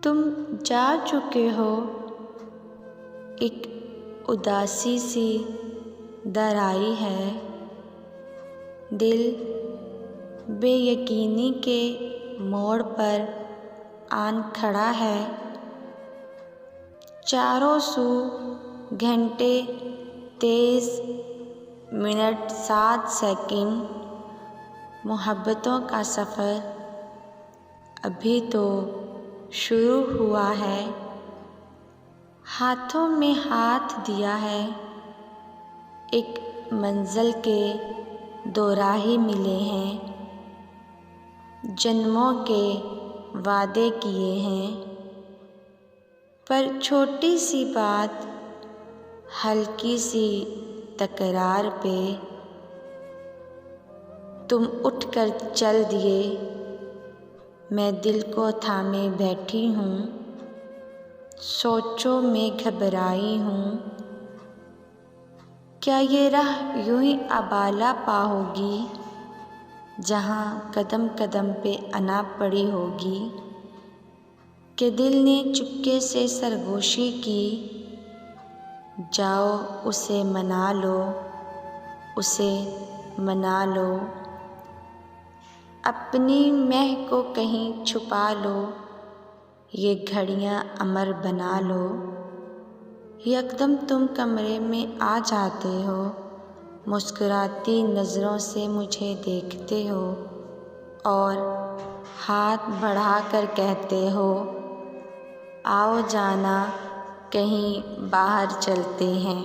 तुम जा चुके हो, एक उदासी सी दर आई है। दिल बेयकीनी के मोड़ पर आन खड़ा है। चारों सू घंटे 23 मिनट 7 सेकंड। मोहब्बतों का सफ़र अभी तो शुरू हुआ है। हाथों में हाथ दिया है, एक मंजिल के दो राही मिले हैं। जन्मों के वादे किए हैं, पर छोटी सी बात, हल्की सी तकरार पे तुम उठकर चल दिए। मैं दिल को थामे बैठी हूँ, सोचों में घबराई हूँ। क्या ये राह यूं ही अबाला पाओगी, जहाँ कदम कदम पे अना पड़ी होगी। कि दिल ने चुपके से सरगोशी की, जाओ उसे मना लो, उसे मना लो। अपनी महक को कहीं छुपा लो, ये घड़ियाँ अमर बना लो। यकदम तुम कमरे में आ जाते हो, मुस्कुराती नज़रों से मुझे देखते हो और हाथ बढ़ाकर कहते हो, आओ जाना कहीं बाहर चलते हैं।